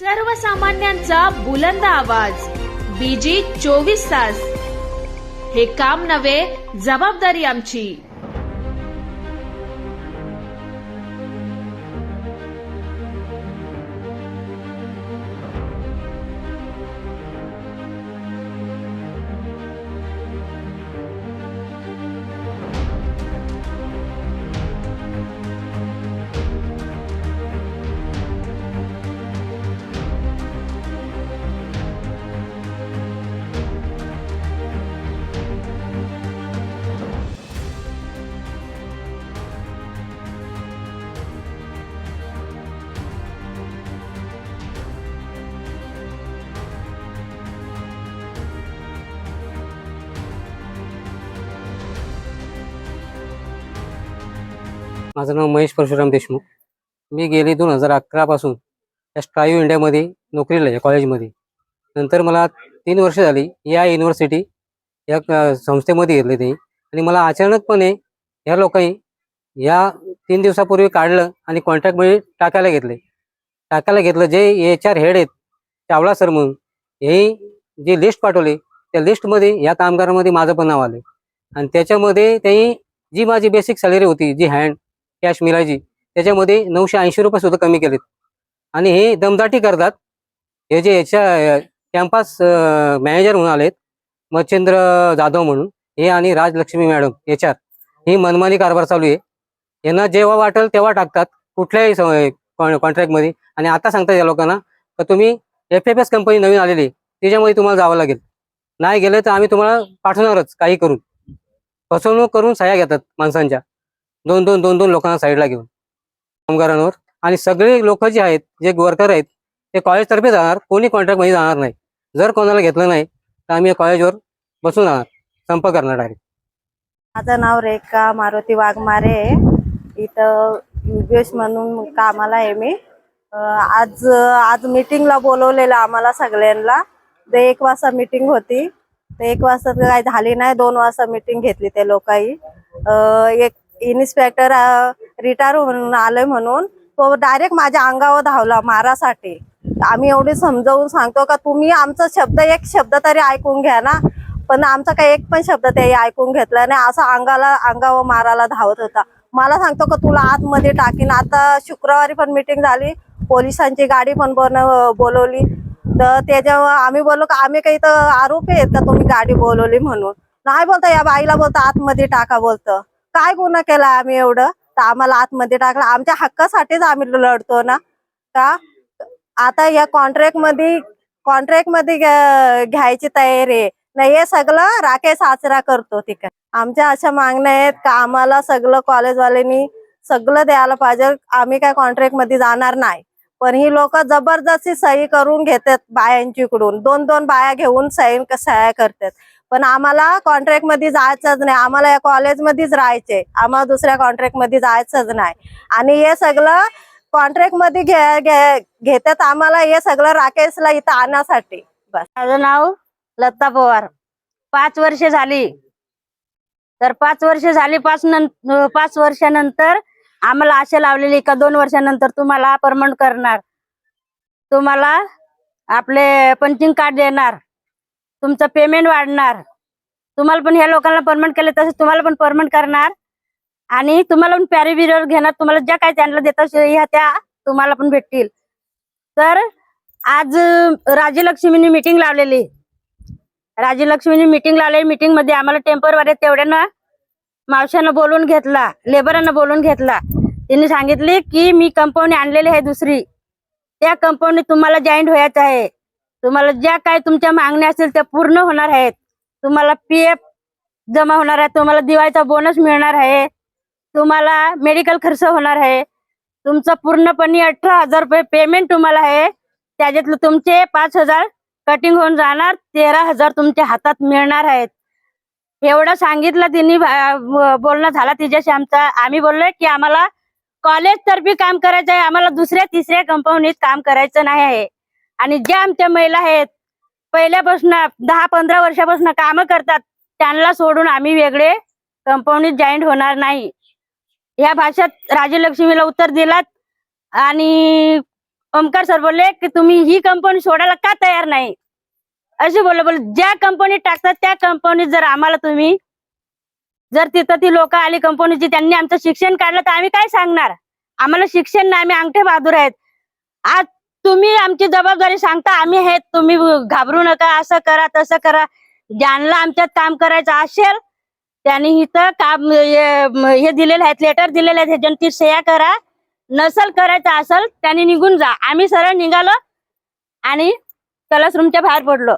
सर्वसामान्यांचा बुलंद आवाज बीजी 24 तास. हे काम नव्हे, जबाबदारी आमची. माझं नाव महेश परशुराम देशमुख. मी गेली 2011 पासून या स्ट्रायव्ह इंडियामध्ये नोकरीला आहे कॉलेजमध्ये. नंतर मला 3 वर्ष झाली या युनिव्हर्सिटी या संस्थेमध्ये घेतले ते. आणि मला अचानकपणे या लोकांनी या 3 दिवसापूर्वी काढलं आणि कॉन्ट्रॅक्टमध्ये टाकायला घेतलं. जे HR हेड आहेत चावला सर म्हणून, हे जी लिस्ट पाठवली त्या लिस्टमध्ये या कामगारांमध्ये माझं पण नाव आलं. आणि त्याच्यामध्ये त्यांनी जी माझी बेसिक सॅलरी होती, जी हँड कॅश मिळायची, त्याच्यामध्ये 980 रुपये सुद्धा कमी केलेत. आणि हे दमदाटी करतात. हे जे याच्या कॅम्पस मॅनेजर म्हणून आलेत मच्छिंद्र जाधव म्हणून, हे आणि राजलक्ष्मी मॅडम HR, ही मनमानी कारभार चालू आहे. यांना जेव्हा वाटेल तेव्हा टाकतात कुठल्याही कॉन्ट्रॅक्टमध्ये. आणि आता सांगतात या लोकांना तर तुम्ही FFS कंपनी नवीन आलेली त्याच्यामध्ये तुम्हाला जावं लागेल, नाही गेलं तर आम्ही तुम्हाला पाठवणारच काही करून. फसवणूक करून सह्या घेतात माणसांच्या, दोन लोकांना साईडला घेऊन कामगारांवर. आणि सगळे लोक जे आहेत, जे वर्कर आहेत, ते कॉलेजतर्फे जाणार, कोणी कॉन्ट्रॅक्टमध्ये जाणार नाही. जर कोणाला घेतलं नाही तर आम्ही कॉलेजवर बसून जाणार, संप करणार डायरेक्ट. माझं नाव रेखा मारुती वाघमारे. इथं UBS म्हणून कामाला आहे मी. आज मीटिंगला बोलवलेलं आम्हाला सगळ्यांना. ते 1 वाजता मीटिंग होती, ते 1 वाजता काही झाली नाही. 2 वाजता मीटिंग घेतली ते लोकांनी. एक इन्स्पेक्टर रिटायर होऊन आले म्हणून तो डायरेक्ट माझ्या अंगावर धावला मारासाठी. आम्ही एवढे समजावून सांगतो का तुम्ही आमचा एक शब्द तरी ऐकून घ्या ना, पण आमचा काही एक पण शब्द ते ऐकून घेतला नाही. असं अंगावर मारायला धावत होता. मला सांगतो का तुला आतमध्ये टाकीन. आता शुक्रवारी पण मीटिंग झाली, पोलिसांची गाडी पण बोलवली. तर त्याच्यावर आम्ही बोललो का आम्ही काही तर आरोपी आहेत का तुम्ही गाडी बोलवली म्हणून. नाही बोलता, या बाईला बोलतं आतमध्ये टाका. बोलतं काय गुन्हा केला आम्ही एवढं तर आम्हाला आतमध्ये टाकलं. आमच्या हक्कासाठीच आम्ही लढतो ना. का आता या कॉन्ट्रॅक्टमध्ये घ्यायची तयारी नाही, हे सगळं राकेश आचरा करतो तिकडे. आमच्या अशा मागण्या आहेत का आम्हाला सगळं कॉलेजवाल्यांनी सगळं द्यायला पाहिजे. आम्ही काय कॉन्ट्रॅक्टमध्ये जाणार नाही, पण ही लोक जबरदस्ती सही करून घेतात बायांच्याकडून. 2 बाया घेऊन सह्या करतात. पण आम्हाला कॉन्ट्रॅक्टमध्ये जायचंच नाही, आम्हाला या कॉलेजमध्येच राहायचे, आम्हाला दुसऱ्या कॉन्ट्रॅक्टमध्ये जायचंच नाही. आणि हे सगळं कॉन्ट्रॅक्टमध्ये घेतात आम्हाला, हे सगळं राकेशला इथं आणण्यासाठी. बस. माझं नाव लता पवार. 5 वर्ष झाली. तर 5 वर्ष झाली. 5 वर्षानंतर आम्हाला आशा लावलेली का 2 वर्षानंतर तुम्हाला परमनंट करणार, तुम्हाला आपले पंचिंग कार्ड देणार, तुमचं पेमेंट वाढणार, तुम्हाला पण ह्या लोकांना परमनंट केले तसं तुम्हाला पण परमनंट करणार. आणि तुम्हाला पण पॅरिबिरर घेणार. तुम्हाला ज्या काही त्यांना देतात ह्या त्या तुम्हाला पण भेटतील. तर आज राजलक्ष्मीने मीटिंग लावलेली. मीटिंग मध्ये आम्हाला टेम्परवारी तेवढ्यानं मावशांना बोलून घेतला, लेबरांना बोलून घेतला. त्यांनी सांगितले की मी कंपनी आणलेली आहे दुसरी, त्या कंपनी तुम्हाला जॉईंट व्हायचं आहे. तुम्हाला ज्या काही तुमच्या मागण्या असतील त्या पूर्ण होणार आहेत. तुम्हाला PF जमा होणार आहे, तुम्हाला दिवाळीचा बोनस मिळणार आहे, तुम्हाला मेडिकल खर्च होणार आहे, तुमचं पूर्णपणे 18,000 रुपये पेमेंट तुम्हाला आहे. त्याच्यातलं तुमचे 5,000 कटिंग होऊन जाणार, 13,000 तुमच्या हातात मिळणार आहेत. एवढं सांगितलं तिने. बोलणं झाला तिच्याशी आमचा. आम्ही बोललोय की आम्हाला कॉलेज तर्फे काम करायचं आहे, आम्हाला दुसऱ्या तिसऱ्या कंपनीत काम करायचं नाही आहे. आणि ज्या आमच्या महिला आहेत पहिल्यापासून 10-15 वर्षापासून काम करतात, त्यांना सोडून आम्ही वेगळे कंपनीत जॉईंट होणार नाही. या भाषेत राजलक्ष्मीला उत्तर दिलात. आणि ओमकार सर बोलले की तुम्ही ही कंपनी सोडायला का तयार नाही असे बोलले ज्या कंपनी टाकतात त्या कंपनीत जर आम्हाला तुम्ही जर तिथं ती लोक आली कंपनीची त्यांनी आमचं शिक्षण काढलं तर आम्ही काय सांगणार आम्हाला शिक्षण नाही आम्ही अंगठे बहादूर आहेत आज तुम्ही आमची जबाबदारी सांगता आम्ही हे तुम्ही घाबरू नका असं करा तसं करा ज्यांना आमच्यात काम करायचं असेल त्यांनी इथं काम हे दिलेले आहेत लेटर दिलेले आहेत ह्याच्यावरती सह्या करा नसल करायचं असेल त्यांनी निघून जा आम्ही सरळ निघालो आणि क्लासरूमच्या बाहेर पडलो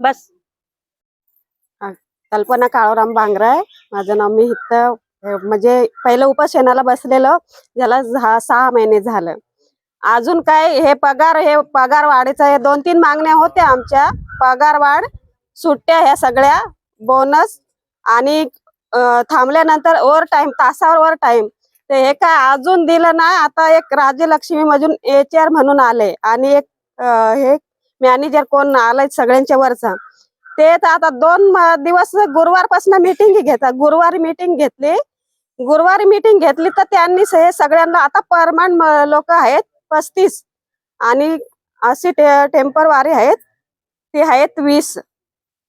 बस कल्पना काळोराम बांगराय माझं नाव मी इथं म्हणजे पहिलं उपोषणाला बसलेलं ज्याला 6 महिने झालं अजून काय हे पगार वाढीचा हे 2-3 मागण्या होत्या आमच्या पगार वाढ सुट्ट्या ह्या सगळ्या बोनस आणि थांबल्यानंतर ओव्हर टाइम तासावर ओव्हर टाइम ते हे काय अजून दिलं नाही आता एक राज्यलक्ष्मी मधून HR म्हणून आले आणि एक हे मॅनेजर कोण आलाय सगळ्यांच्या वरचा ते आता 2 दिवस गुरुवारपासून मीटिंग घेतात गुरुवारी मीटिंग घेतली तर त्यांनी हे सगळ्यांना आता परमनंट लोक आहेत 35 आणि अशी टेम्परवारी आहेत ते आहेत 20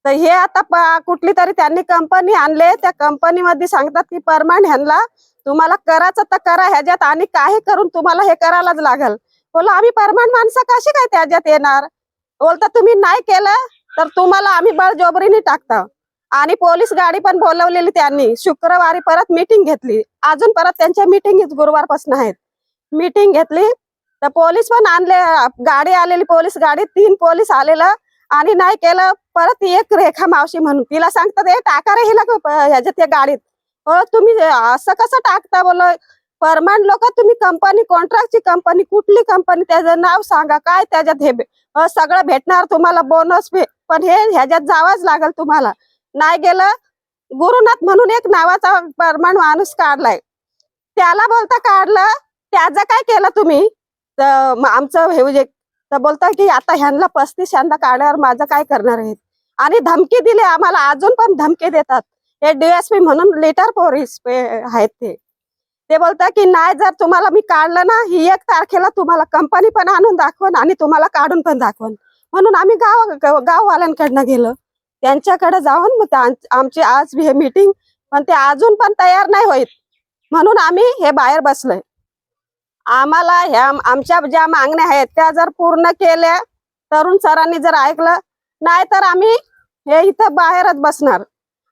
तर हे आता कुठली तरी त्यांनी कंपनी आणले त्या कंपनीमध्ये सांगतात की परमनंट ह्यांना तुम्हाला करायचं तर करा ह्याच्यात आणि काही करून तुम्हाला हे करायलाच लागल बोला आम्ही परमनंट माणसं कशी काय त्याच्यात येणार बोलता तुम्ही नाही केलं तर तुम्हाला आम्ही बळजबरीने टाकता आणि पोलीस गाडी पण बोलवलेली त्यांनी शुक्रवारी परत मीटिंग घेतली अजून परत त्यांच्या मीटिंग गुरुवारपासून आहेत मीटिंग घेतली तर पोलीस पण आणले गाडी आलेली पोलीस गाडी 3 पोलीस आलेलं आणि नाही केलं परत एक रेखा मावशी म्हणून तिला सांगतात हे टाका रे हिला ह्याच्यात त्या गाडीत हो तुम्ही असं कसं टाकता बोल परमनंट लोक तुम्ही कंपनी कॉन्ट्रॅक्टची कंपनी कुठली कंपनी त्याचं नाव सांगा काय त्याच्यात हे सगळं भेटणार तुम्हाला बोनस पण हे ह्याच्यात जावंच लागल तुम्हाला नाही गेलं गुरुनाथ म्हणून एक नावाचा परमनंट माणूस काढलाय त्याला बोलता काढलं त्याचं काय केलं तुम्ही तर आमचं हे म्हणजे तर बोलता की आता ह्यांना 35 ह्यांना काढल्यावर माझं काय करणार आहेत आणि धमकी दिली आम्हाला अजून पण धमकी देतात हे DSP म्हणून लेटर पोलीस आहेत ते बोलता की नाही जर तुम्हाला मी काढलं ना ही 1 तारखेला तुम्हाला कंपनी पण आणून दाखवून आणि तुम्हाला काढून पण दाखवून म्हणून आम्ही गाववाल्यांकडनं गेलो त्यांच्याकडे जाऊन मग आमची आज हे मीटिंग पण ते अजून पण तयार नाही होत म्हणून आम्ही हे बाहेर बसलोय आम्हाला ह्या आमच्या ज्या मागण्या आहेत त्या जर पूर्ण केल्या तरुण सरांनी जर ऐकलं नाही तर आम्ही हे इथं बाहेरच बसणार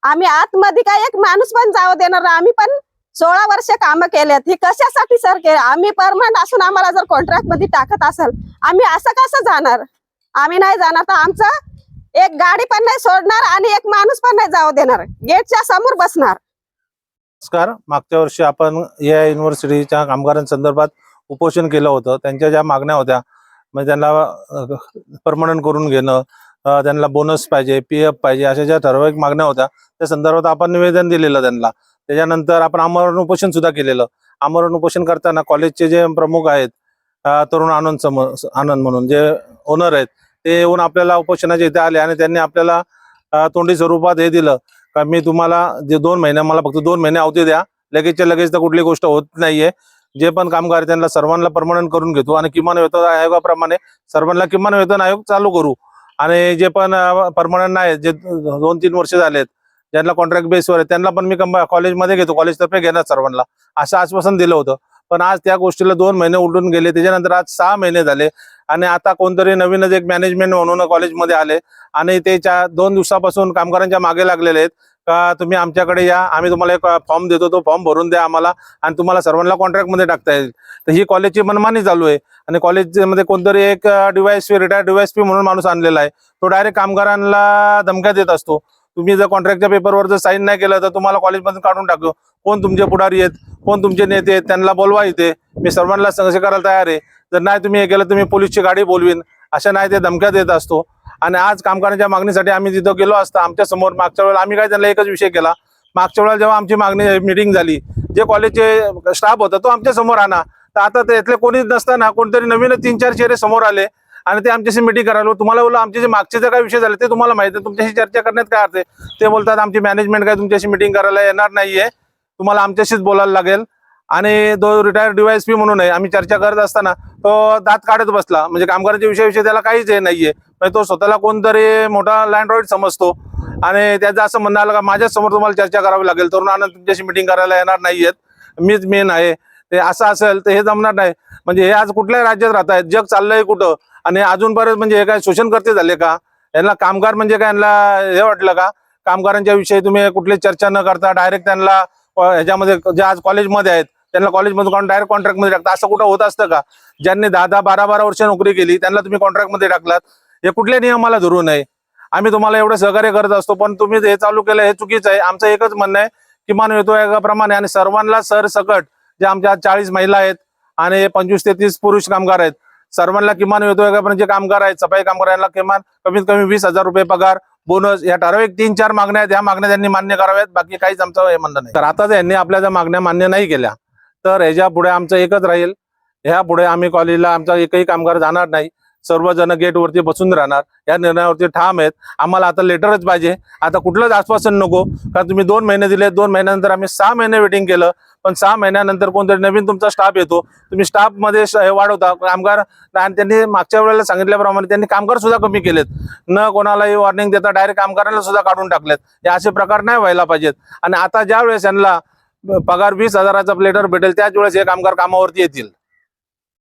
आम्ही आतमध्ये काय एक माणूस पण जाऊ देणार आम्ही पण 16 वर्ष काम केलेत ही कशासाठी सर केलं आम्ही परमनंट असून आम्हाला जर कॉन्ट्रॅक्ट मध्ये टाकत असेल आम्ही असं कसं जाणार आम्ही नाही जाणार तर आमचं एक गाडी पण नाही सोडणार आणि एक माणूस पण नाही जाऊ देणार गेटच्या समोर बसणार नमस्कार मागच्या वर्षी आपण या युनिव्हर्सिटीच्या कामगारांसंदर्भात उपोषण केलं होतं त्यांच्या ज्या मागण्या होत्या म्हणजे त्यांना परमनंट करून घेणं त्यांना बोनस पाहिजे PF पाहिजे अशा ज्या ठराविक मागण्या होत्या त्या संदर्भात आपण निवेदन दिलेलं त्यांना त्याच्यानंतर आपण आमरण उपोषण सुद्धा केलेलं आमरण उपोषण करताना कॉलेजचे जे प्रमुख आहेत तरुण आनंद म्हणून जे ओनर आहेत ते येऊन आपल्याला उपोषणाच्या इथे आले आणि त्यांनी आपल्याला तोंडी स्वरूपात हे दिलं का मी तुम्हाला जे 2 महिने मला फक्त 2 महिने अवधी द्या लगेचच्या लगेच तर कुठली गोष्ट होत नाहीये जे पण कामगार त्यांना सर्वांना परमनंट करून घेतो आणि किमान वेतन आयोगाप्रमाणे सर्वांना किमान वेतन आयोग चालू करू आणि जे पण परमनंट नाही जे 2-3 वर्ष झालेत ज्यांना कॉन्ट्रॅक्ट बेसवर आहे त्यांना पण मी कॉलेजमध्ये घेतो कॉलेजतर्फे घेणार सर्वांना असं आश्वासन दिलं होतं पण आज त्या गोष्टीला 2 महिने उलटून गेले त्याच्यानंतर आज 6 महिने झाले आणि आता कोणतरी नवीनच एक मॅनेजमेंट म्हणून कॉलेजमध्ये आले आणि ते 2 दिवसापासून कामगारांच्या मागे लागलेले आहेत का तुम्ही आमच्याकडे या आम्ही तुम्हाला एक फॉर्म देतो तो फॉर्म भरून द्या आम्हाला आणि तुम्हाला सर्वांना कॉन्ट्रॅक्टमध्ये टाकता येईल तर ही कॉलेजची मनमानी चालू आहे आणि कॉलेजमध्ये कोणतरी एक रिटायर्ड DYSP म्हणून माणूस आणलेला आहे तो डायरेक्ट कामगारांना धमक्या देत असतो तुम्ही जर कॉन्ट्रॅक्टच्या पेपरवर जर साईन नाही केलं तर तुम्हाला कॉलेजमधून काढून टाकू कोण तुमचे पुढारी आहेत कोण तुमचे नेते आहेत त्यांना बोलवा इथे मी सर्वांना संघर्ष करायला तयार आहे जर नाही तुम्ही हे केलं तर मी पोलीसची गाडी बोलवीन अशा नाही ते धमक्या देत असतो आणि आज कामगारांच्या मागणीसाठी आम्ही तिथं गेलो असता आमच्या समोर मागच्या वेळेला आम्ही काय त्यांना एकच विषय केला मागच्या वेळेला जेव्हा आमची मीटिंग झाली जे कॉलेजचे स्टाफ होता तो आमच्या समोर आणा तर आता त्यातले कोणीच नसताना कोणतरी नवीन 3-4 चेहरे समोर आले आणि ते आमच्याशी मीटिंग करायला तुम्हाला बोललो आमचे जे मागचे जे काही विषय झाले ते तुम्हाला माहिती आहे तुमच्याशी चर्चा करण्यात काय अर्थ आहे ते बोलतात आमची मॅनेजमेंट काय तुमच्याशी मीटिंग करायला येणार नाहीये तुम्हाला आमच्याशीच बोलायला लागेल आणि तो रिटायर्ड DYSP म्हणून आहे. आम्ही चर्चा करत असताना तो दात काढत बसला, म्हणजे कामगारांच्या विषयाविषयी त्याला काहीच हे नाहीये. म्हणजे तो स्वतःला कोणतरी मोठा लँडलॉर्ड समजतो आणि त्याचं असं म्हणणं आलं का माझ्याच समोर तुम्हाला चर्चा करावी लागेल, तरुणांना तुमच्याशी मिटिंग करायला येणार नाहीयेत, मीच मेन आहे. ते असं असेल तर हे जमणार नाही. म्हणजे हे आज कुठल्याही राज्यात राहत आहेत, जग चाललंय कुठं, आणि अजूनपर्यंत म्हणजे हे काय शोषणकर्ते झाले का? यांना कामगार म्हणजे काय, यांना हे वाटलं का कामगारांच्या विषयी तुम्ही कुठली चर्चा न करता डायरेक्ट त्यांना ह्याच्यामध्ये जे आज कॉलेजमध्ये आहेत त्यांना कॉलेजमधून काढून डायरेक्ट कॉन्ट्रॅक्टमध्ये टाकता? असं कुठं होत असतं का? ज्यांनी 10-10, 12-12 वर्ष नोकरी केली त्यांना तुम्ही कॉन्ट्रॅक्टमध्ये टाकलात. हे कुठल्या नियमाला धरू नये. आम्ही तुम्हाला एवढं सहकार्य करत असतो, पण तुम्ही हे चालू केलं हे चुकीचं आहे. आमचं एकच म्हणणं आहे, किमान वेतनाप्रमाणे आणि सर्वांना सरसकट, जे आमच्या 40 महिला आहेत आणि 25 ते 30 पुरुष कामगार आहेत, सर्वांना किमान वेतनाप्रमाणे जे कामगार आहेत, सफाई कामगारांना किमान कमीत कमी 20,000 रुपये पगार, बोनस, या ठराविक 3-4 मागण्या आहेत. या मागण्या त्यांनी मान्य कराव्यात. बाकी काहीच आमचं हे म्हणणं नाही. तर आता यांनी आपल्या ज्या मागण्या मान्य नाही केल्या तर ह्याच्या पुढे आमचं एकच राहील, ह्या पुढे आम्ही कॉलेजला आमचा एकही कामगार जाणार नाही. सर्वजण गेटवरती बसून राहणार. या निर्णयावरती ठाम आहेत. आम्हाला आता लेटरच पाहिजे. आता कुठलंच आश्वासन नको, कारण तुम्ही 2 महिने दिले. 2 महिन्यानंतर आम्ही 6 महिने वेटिंग केलं, पण 6 महिन्यानंतर कोणतरी नवीन तुमचा स्टाफ येतो, तुम्ही स्टाफ मध्ये वाढवता कामगार. आणि त्यांनी मागच्या वेळेला सांगितल्याप्रमाणे त्यांनी कामगार सुद्धा कमी केलेत, न कोणालाही वॉर्निंग देता डायरेक्ट कामगारांना सुद्धा काढून टाकलेत. हे असे प्रकार नाही व्हायला पाहिजेत. आणि आता ज्या वेळेस यांना पगार 20,000चा लेटर भेटेल त्याच वेळेस हे कामगार कामावरती येतील.